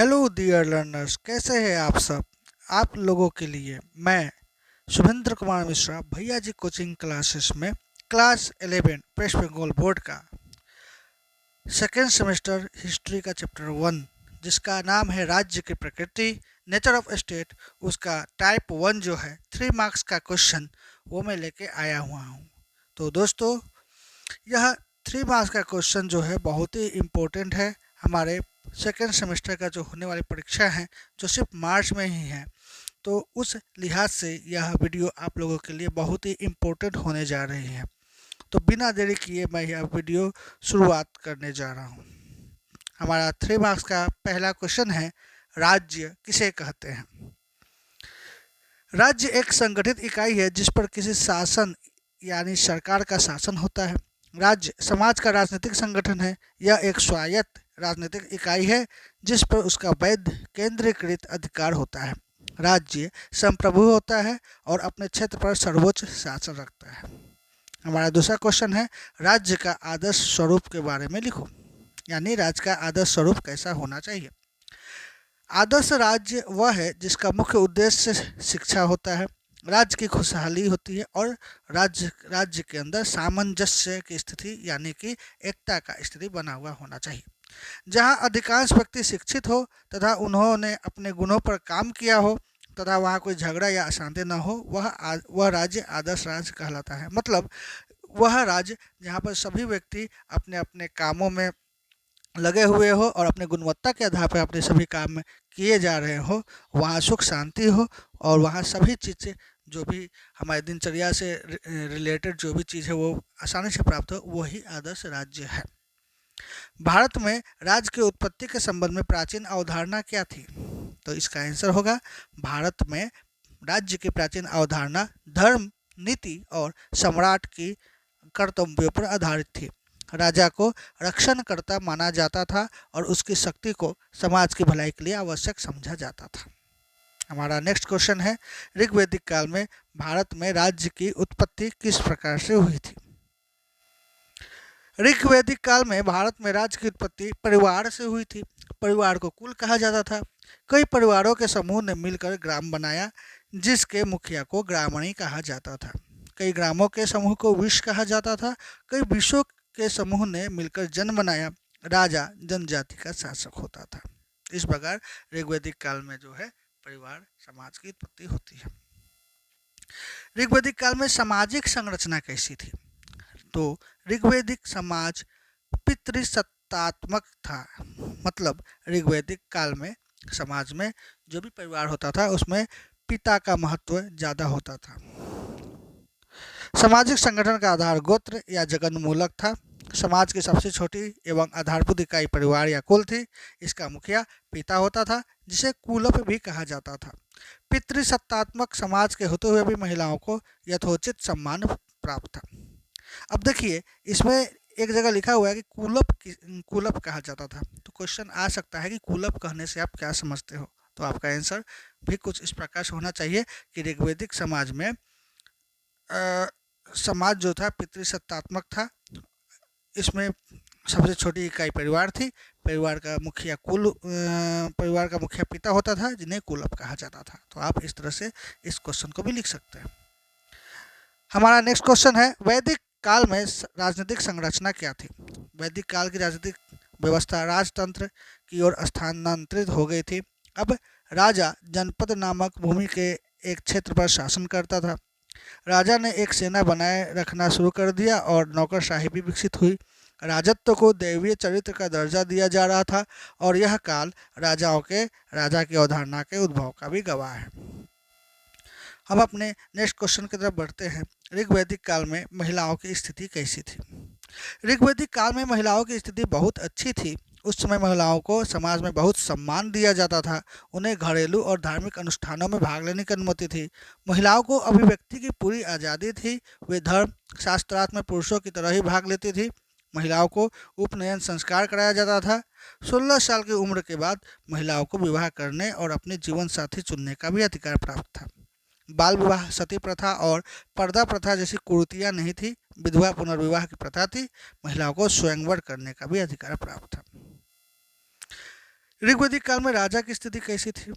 Hello dear learners, कैसे हैं आप सब। आप लोगों के लिए मैं शुभेंद्र कुमार मिश्रा भैया जी कोचिंग क्लासेस में क्लास 11 वेस्ट बंगाल बोर्ड का सेकेंड सेमेस्टर हिस्ट्री का चैप्टर 1 जिसका नाम है राज्य की प्रकृति, नेचर ऑफ स्टेट, उसका टाइप 1 जो है 3 मार्क्स का क्वेश्चन वो मैं लेके आया हुआ हूँ। तो दोस्तों, यह 3 मार्क्स का क्वेश्चन जो है बहुत ही इम्पोर्टेंट है। हमारे सेकेंड सेमेस्टर का जो होने वाली परीक्षा है जो सिर्फ मार्च में ही है, तो उस लिहाज से यह वीडियो आप लोगों के लिए बहुत ही इम्पोर्टेंट होने जा रही है। तो बिना देरी किए मैं यह वीडियो शुरुआत करने जा रहा हूँ। हमारा 3 मार्क्स का पहला क्वेश्चन है, राज्य किसे कहते हैं। राज्य एक संगठित इकाई है जिस पर किसी शासन यानी सरकार का शासन होता है। राज्य समाज का राजनीतिक संगठन है। यह एक स्वायत्त राजनीतिक इकाई है जिस पर उसका वैध केंद्रीकृत अधिकार होता है। राज्य संप्रभु होता है और अपने क्षेत्र पर सर्वोच्च शासन रखता है। हमारा दूसरा क्वेश्चन है, राज्य का आदर्श स्वरूप के बारे में लिखो, यानी राज्य का आदर्श स्वरूप कैसा होना चाहिए। आदर्श राज्य वह है जिसका मुख्य उद्देश्य शिक्षा होता है, राज्य की खुशहाली होती है और राज्य के अंदर सामंजस्य की स्थिति यानी कि एकता का स्थिति बना हुआ होना चाहिए। जहां अधिकांश व्यक्ति शिक्षित हो तथा उन्होंने अपने गुणों पर काम किया हो तथा वहां कोई झगड़ा या अशांति न हो, वह राज्य आदर्श राज्य कहलाता है। मतलब वह राज्य जहां पर सभी व्यक्ति अपने अपने कामों में लगे हुए हो और अपने गुणवत्ता के आधार पर अपने सभी काम किए जा रहे हो, वहाँ सुख शांति हो और वहाँ सभी चीज़ें जो भी हमारे दिनचर्या से रिलेटेड जो भी चीज़ है वो आसानी से प्राप्त हो, वही आदर्श राज्य है। भारत में राज्य की उत्पत्ति के संबंध में प्राचीन अवधारणा क्या थी? तो इसका आंसर होगा, भारत में राज्य की प्राचीन अवधारणा धर्म, नीति और सम्राट की कर्तव्यों पर आधारित थी। राजा को रक्षणकर्ता माना जाता था और उसकी शक्ति को समाज की भलाई के लिए आवश्यक समझा जाता था। हमारा नेक्स्ट क्वेश्चन है, ऋग्वैदिक काल में भारत में राज्य की उत्पत्ति किस प्रकार से हुई थी। ऋग्वैदिक काल में भारत में राज्य की उत्पत्ति परिवार से हुई थी। परिवार को कुल कहा जाता था। कई परिवारों के समूह ने मिलकर ग्राम बनाया जिसके मुखिया को ग्रामणी कहा जाता था। कई ग्रामों के समूह को विष कहा जाता था। कई विषों के समूह ने मिलकर जन बनाया। राजा जनजाति का शासक होता था। इस प्रकार ऋग्वैदिक काल में जो है परिवार समाज की उत्पत्ति होती है। ऋग्वैदिक काल में सामाजिक संरचना कैसी थी? तो ऋग्वैदिक समाज पितृसत्तात्मक था। मतलब ऋग्वैदिक काल में समाज में जो भी परिवार होता था उसमें पिता का महत्व ज़्यादा होता था। सामाजिक संगठन का आधार गोत्र या जगन्मूलक था। समाज की सबसे छोटी एवं आधारभूत इकाई परिवार या कुल थी। इसका मुखिया पिता होता था जिसे कुलप भी कहा जाता था। पितृसत्तात्मक समाज के होते हुए भी महिलाओं को यथोचित सम्मान प्राप्त था। अब देखिए, इसमें एक जगह लिखा हुआ है कि कुलप कहा जाता था। तो क्वेश्चन आ सकता है कि कुलप कहने से आप क्या समझते हो। तो आपका आंसर भी कुछ इस प्रकार से होना चाहिए कि ऋग्वैदिक समाज में समाज जो था पितृसत्तात्मक था। इसमें सबसे छोटी इकाई परिवार थी। परिवार का मुखिया पिता होता था जिन्हें कुलप कहा जाता था। तो आप इस तरह से इस क्वेश्चन को भी लिख सकते हैं। हमारा नेक्स्ट क्वेश्चन है, वैदिक काल में राजनीतिक संरचना क्या थी? वैदिक काल की राजनीतिक व्यवस्था राजतंत्र की ओर स्थानांतरित हो गई थी। अब राजा जनपद नामक भूमि के एक क्षेत्र पर शासन करता था। राजा ने एक सेना बनाए रखना शुरू कर दिया और नौकरशाही भी विकसित हुई। राजत्व को दैवीय चरित्र का दर्जा दिया जा रहा था और यह काल राजा की अवधारणा के उद्भव का भी गवाह है। हम अपने नेक्स्ट क्वेश्चन की तरफ बढ़ते हैं। ऋग्वैदिक काल में महिलाओं की स्थिति कैसी थी? ऋग्वैदिक काल में महिलाओं की स्थिति बहुत अच्छी थी। उस समय महिलाओं को समाज में बहुत सम्मान दिया जाता था। उन्हें घरेलू और धार्मिक अनुष्ठानों में भाग लेने की अनुमति थी। महिलाओं को अभिव्यक्ति की पूरी आज़ादी थी। वे धर्म शास्त्रार्थ में पुरुषों की तरह ही भाग लेती थी। महिलाओं को उपनयन संस्कार कराया जाता था। 16 साल की उम्र के बाद महिलाओं को विवाह करने और अपने जीवन साथी चुनने का भी अधिकार प्राप्त था। बाल विवाह, सती प्रथा और पर्दा प्रथा जैसी कुरीतियां नहीं थी। विधवा पुनर्विवाह की प्रथा थी। महिलाओं को स्वयंवर करने का भी अधिकार प्राप्त था। ऋग्वैदिक काल में राजा की स्थिति कैसी थी?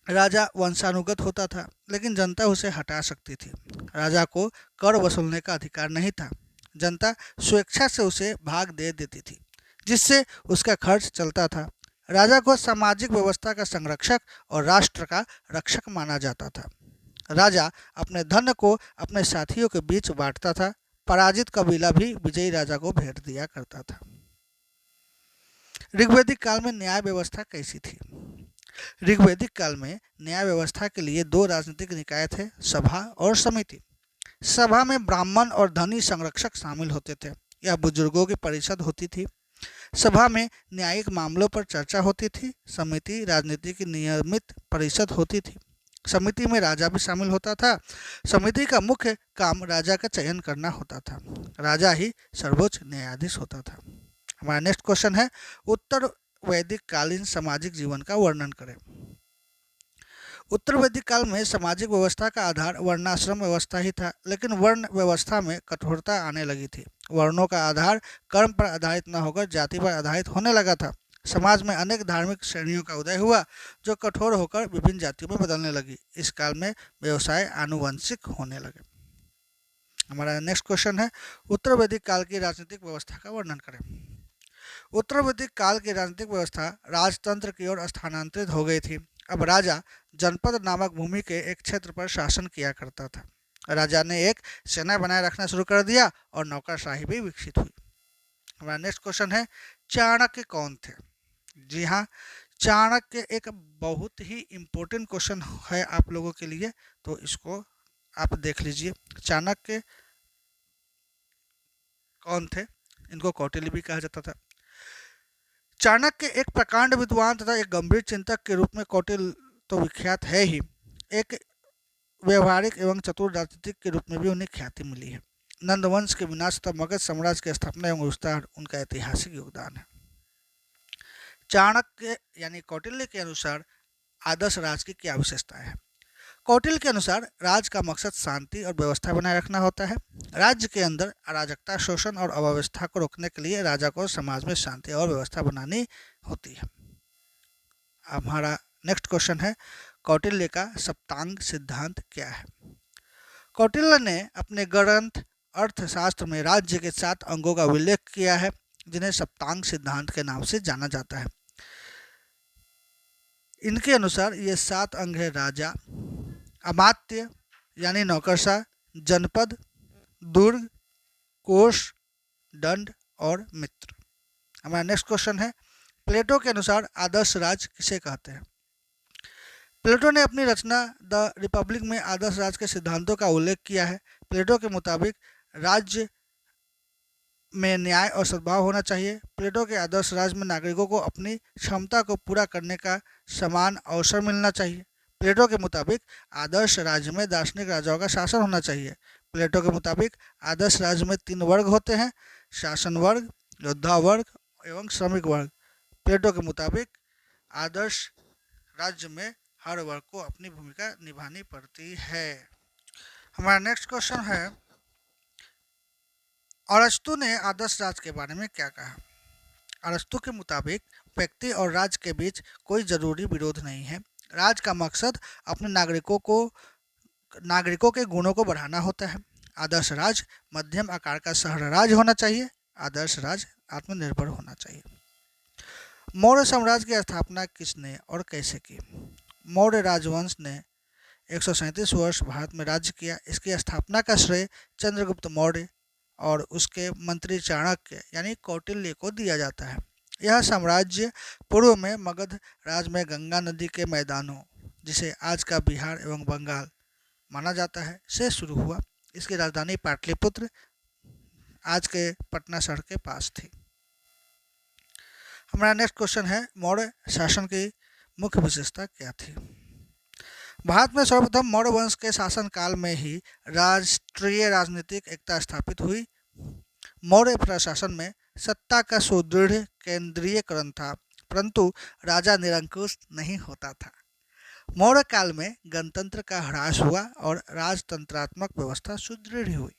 राजा वंशानुगत होता था, लेकिन जनता उसे हटा सकती थी। राजा को कर वसूलने का अधिकार नहीं था। जनता स्वेच्छा से उसे भाग दे देती थी, जिससे उसका खर्च चलता था। राजा को सामाजिक व्यवस्था का संरक्षक और राष्ट्र का रक्षक माना जाता था। राजा अपने धन को अपने साथियों के बीच बांटता था। पराजित कबीला भी विजयी राजा को भेंट दिया करता था। ऋग्वैदिक काल में न्याय व्यवस्था कैसी थी? ऋग्वैदिक काल में न्याय व्यवस्था के लिए दो राजनीतिक निकाय थे, सभा और समिति। सभा में ब्राह्मण और धनी संरक्षक शामिल होते थे। यह बुजुर्गों की परिषद होती थी। सभा में न्यायिक मामलों पर चर्चा होती थी। समिति राजनीति की नियमित परिषद होती थी। समिति में राजा भी शामिल होता था। समिति का मुख्य काम राजा का चयन करना होता था। राजा ही सर्वोच्च न्यायाधीश होता था। हमारा नेक्स्ट क्वेश्चन है, उत्तर वैदिक कालीन सामाजिक जीवन का वर्णन करें। उत्तर वैदिक काल में सामाजिक व्यवस्था का आधार वर्णाश्रम व्यवस्था ही था, लेकिन वर्ण व्यवस्था में कठोरता आने लगी थी। वर्णों का आधार कर्म पर आधारित न होकर जाति पर आधारित होने लगा था। समाज में अनेक धार्मिक श्रेणियों का उदय हुआ, जो कठोर होकर विभिन्न जातियों में बदलने लगी। इस काल में व्यवसाय आनुवंशिक होने लगे। हमारा नेक्स्ट क्वेश्चन है, उत्तर वैदिक काल की राजनीतिक व्यवस्था का वर्णन करें। उत्तर वैदिक काल की राजनीतिक व्यवस्था राजतंत्र की ओर स्थानांतरित हो गई थी। अब राजा जनपद नामक भूमि के एक क्षेत्र पर शासन किया करता था। राजा ने एक सेना बनाए रखना शुरू कर दिया और नौकरशाही भी विकसित हुई। हमारा नेक्स्ट क्वेश्चन है, चाणक्य कौन थे? जी हाँ, चाणक्य एक बहुत ही इम्पोर्टेंट क्वेश्चन है आप लोगों के लिए, तो इसको आप देख लीजिए। चाणक्य कौन थे? इनको कौटिल्य भी कहा जाता था। चाणक्य एक प्रकांड विद्वान तथा एक गंभीर चिंतक के रूप में कौटिल्य तो विख्यात है ही, एक व्यवहारिक एवं चतुर राजनीतिक के रूप में भी उन्हें ख्याति मिली है। नंदवंश के विनाश तथा मगध साम्राज्य की स्थापना एवं विस्तार उनका ऐतिहासिक योगदान है। चाणक्य यानी कौटिल्य के अनुसार आदर्श राज की क्या विशेषताएं हैं? कौटिल्य के अनुसार राज का मकसद शांति और व्यवस्था बनाए रखना होता है। राज्य के अंदर अराजकता, शोषण और अव्यवस्था को रोकने के लिए राजा को समाज में शांति और व्यवस्था बनानी होती है। हमारा नेक्स्ट क्वेश्चन है, कौटिल्य का सप्तांग सिद्धांत क्या है? कौटिल्य ने अपने ग्रंथ अर्थशास्त्र में राज्य के 7 अंगों का उल्लेख किया है, जिन्हें सप्तांग सिद्धांत के नाम से जाना जाता है। इनके अनुसार ये 7 अंग है: राजा, अमात्य यानी नौकरशाह, जनपद, दुर्ग, कोष, दंड और मित्र। हमारा नेक्स्ट क्वेश्चन है, प्लेटो के अनुसार आदर्श राज किसे कहते हैं? प्लेटो ने अपनी रचना द रिपब्लिक में आदर्श राज के सिद्धांतों का उल्लेख किया है। प्लेटो के मुताबिक राज्य में न्याय और सद्भाव होना चाहिए। प्लेटो के आदर्श राज में नागरिकों को अपनी क्षमता को पूरा करने का समान अवसर मिलना चाहिए। प्लेटो के मुताबिक आदर्श राज्य में दार्शनिक राजाओं का शासन होना चाहिए। प्लेटो के मुताबिक आदर्श राज्य में 3 वर्ग होते हैं: शासन वर्ग, योद्धा वर्ग एवं श्रमिक वर्ग। प्लेटो के मुताबिक आदर्श राज्य में हर वर्ग को अपनी भूमिका निभानी पड़ती है। हमारा नेक्स्ट क्वेश्चन है, अरस्तु ने आदर्श राज के बारे में क्या कहा? अरस्तु के मुताबिक व्यक्ति और राज्य के बीच कोई जरूरी विरोध नहीं है। राज का मकसद अपने नागरिकों के गुणों को बढ़ाना होता है। आदर्श राज मध्यम आकार का शहर राज होना चाहिए। आदर्श राज आत्मनिर्भर होना चाहिए। मौर्य साम्राज्य की स्थापना किसने और कैसे की? मौर्य राजवंश ने 137 वर्ष भारत में राज्य किया। इसकी स्थापना का श्रेय चंद्रगुप्त मौर्य और उसके मंत्री चाणक्य यानी कौटिल्य को दिया जाता है। यह साम्राज्य पूर्व में मगध राज में गंगा नदी के मैदानों, जिसे आज का बिहार एवं बंगाल माना जाता है, से शुरू हुआ। इसकी राजधानी पाटलिपुत्र आज के पटना शहर के पास थी। हमारा नेक्स्ट क्वेश्चन है, मौर्य शासन की मुख्य विशेषता क्या थी? भारत में सर्वप्रथम मौर्य वंश के शासन काल में ही राष्ट्रीय राजनीतिक एकता स्थापित हुई। मौर्य प्रशासन में सत्ता का सुदृढ़ केंद्रीयकरण था, परंतु राजा निरंकुश नहीं होता था। मौर्य काल में गणतंत्र का ह्रास हुआ और राजतंत्रात्मक व्यवस्था सुदृढ़ हुई।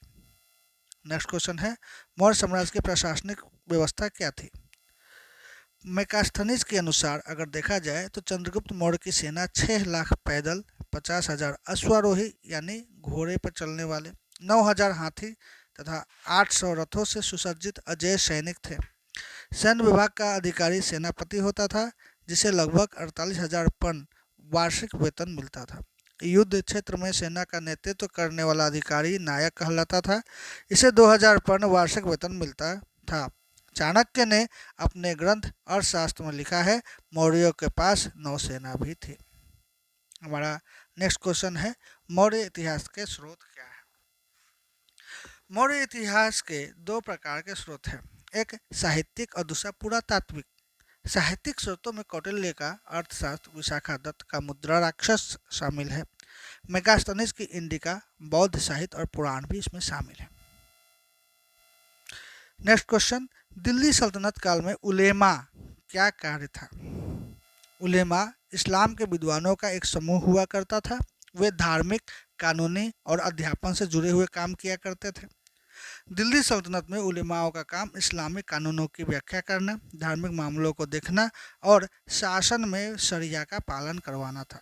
नेक्स्ट क्वेश्चन है, मौर्य साम्राज्य की प्रशासनिक व्यवस्था क्या थी? मैकास्थनीज के अनुसार अगर देखा जाए तो चंद्रगुप्त मौर्य की सेना 6 लाख पैदल, 50,000 अश्वारोही यानी घोड़े पर चलने वाले, 9,000 हाथी तथा 800 रथों से सुसज्जित अजेय सैनिक थे। सैन्य विभाग का अधिकारी सेनापति होता था, जिसे लगभग 48,000 पन वार्षिक वेतन मिलता था। युद्ध क्षेत्र में सेना का नेतृत्व करने वाला अधिकारी नायक कहलाता था। इसे 2,000 पन वार्षिक वेतन मिलता था। चाणक्य ने अपने ग्रंथ अर्थशास्त्र में लिखा है, मौर्यों के पास नौसेना भी थी। हमारा नेक्स्ट क्वेश्चन है, मौर्य इतिहास के स्रोत क्या है? मौर्य इतिहास के 2 प्रकार के स्रोत हैं, एक साहित्यिक और दूसरा पुरातात्विक। साहित्यिक स्रोतों में कौटिल्य का अर्थशास्त्र, विशाखा दत्त का मुद्रा राक्षस शामिल है। मेगास्थनीज की इंडिका, बौद्ध साहित्य और पुराण भी इसमें शामिल है। नेक्स्ट क्वेश्चन, दिल्ली सल्तनत काल में उलेमा क्या कार्य था? उलेमा इस्लाम के विद्वानों का एक समूह हुआ करता था। वे धार्मिक, कानूनी और अध्यापन से जुड़े हुए काम किया करते थे। दिल्ली सल्तनत में उलेमाओं का काम इस्लामी कानूनों की व्याख्या करना, धार्मिक मामलों को देखना और शासन में शरिया का पालन करवाना था।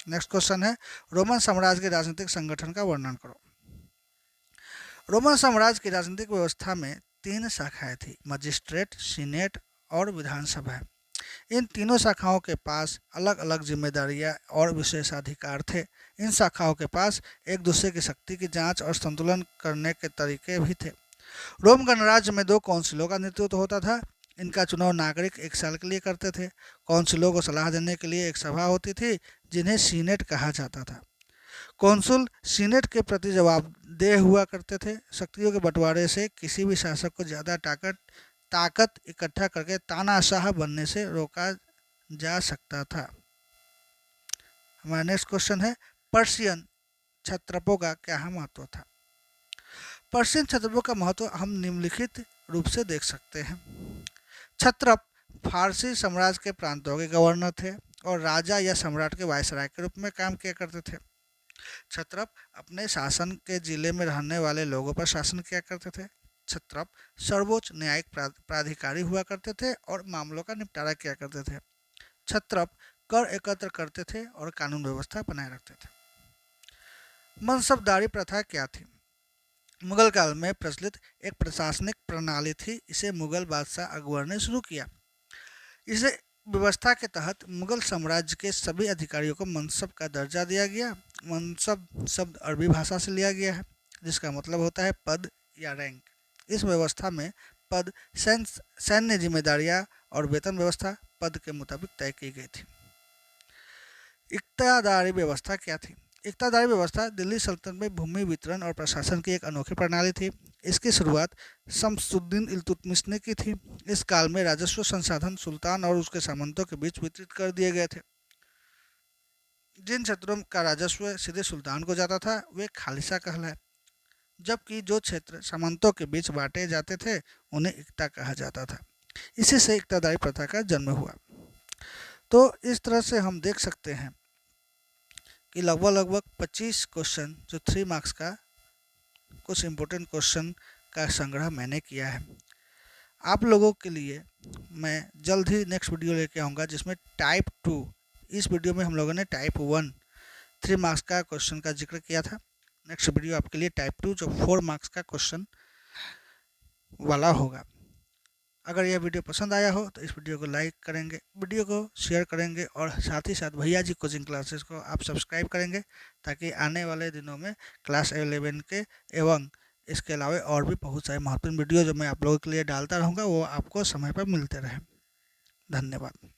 नेक्स्ट क्वेश्चन है, रोमन साम्राज्य के राजनीतिक संगठन का वर्णन करो। रोमन साम्राज्य की राजनीतिक व्यवस्था में 3 शाखाएं थी, मजिस्ट्रेट, सीनेट और विधानसभा। इन तीनों शाखाओं के पास अलग अलग जिम्मेदारियां और विशेषाधिकार थे। इन शाखाओं के पास एक दूसरे की शक्ति की जांच और संतुलन करने के तरीके भी थे। रोम गणराज्य में 2 काउंसिलों का नेतृत्व होता था। इनका चुनाव नागरिक 1 साल के लिए करते थे। काउंसिलों को सलाह देने के लिए एक सभा होती थी, जिन्हें सीनेट कहा जाता था। कौंसुल सीनेट के प्रति जवाबदेह हुआ करते थे। शक्तियों के बंटवारे से किसी भी शासक को ज़्यादा ताकत इकट्ठा करके तानाशाह बनने से रोका जा सकता था। हमारा नेक्स्ट क्वेश्चन है, पर्शियन क्षत्रपों का क्या महत्व था? पर्शियन क्षत्रपों का महत्व हम निम्नलिखित रूप से देख सकते हैं। क्षत्रप फारसी साम्राज्य के प्रांतों के गवर्नर थे और राजा या सम्राट के वायसराय के रूप में काम किया करते थे। क्षत्रप अपने शासन के जिले में रहने वाले लोगों पर शासन किया करते थे। क्षत्रप सर्वोच्च न्यायिक प्राधिकारी हुआ करते थे और मामलों का निपटारा किया करते थे। क्षत्रप कर एकत्र करते थे और कानून व्यवस्था बनाए रखते थे। मनसबदारी प्रथा क्या थी? मुगल काल में प्रचलित एक प्रशासनिक प्रणाली थी। इसे मुगल बादशाह अकबर ने शुरू किया। इसे व्यवस्था के तहत मुगल साम्राज्य के सभी अधिकारियों को मनसब का दर्जा दिया गया। मनसब शब्द अरबी भाषा से लिया गया है, जिसका मतलब होता है पद या रैंक। इस व्यवस्था में पद, सैन्य जिम्मेदारियां और वेतन व्यवस्था पद के मुताबिक तय की गई थी। इक्तादारी व्यवस्था क्या थी? इक्तादारी व्यवस्था दिल्ली सल्तनत में भूमि वितरण और प्रशासन की एक अनोखी प्रणाली थी। इसकी शुरुआत शम्सुद्दीन इल्तुतमिश ने की थी। इस काल में राजस्व संसाधन सुल्तान और उसके सामंतों के बीच वितरित कर दिए गए थे। जिन क्षेत्रों का राजस्व सीधे सुल्तान को जाता था वे खालिसा कहलाए, जबकि जो क्षेत्र सामंतों के बीच बांटे जाते थे उन्हें इक्ता कहा जाता था। इसी से इक्तादारी प्रथा का जन्म हुआ। तो इस तरह से हम देख सकते हैं कि लगभग 25 क्वेश्चन जो 3 मार्क्स का कुछ इम्पोर्टेंट क्वेश्चन का संग्रह मैंने किया है। आप लोगों के लिए मैं जल्द ही नेक्स्ट वीडियो लेके आऊँगा, जिसमें टाइप 2, इस वीडियो में हम लोगों ने टाइप 1 3 मार्क्स का क्वेश्चन का जिक्र किया था। नेक्स्ट वीडियो आपके लिए टाइप 2 जो 4 मार्क्स का क्वेश्चन वाला होगा। अगर यह वीडियो पसंद आया हो तो इस वीडियो को लाइक करेंगे, वीडियो को शेयर करेंगे और साथ ही साथ भैया जी कोचिंग क्लासेस को आप सब्सक्राइब करेंगे, ताकि आने वाले दिनों में क्लास 11 के एवं इसके अलावा और भी बहुत सारे महत्वपूर्ण वीडियो जो मैं आप लोगों के लिए डालता रहूँगा वो आपको समय पर मिलते रहें। धन्यवाद।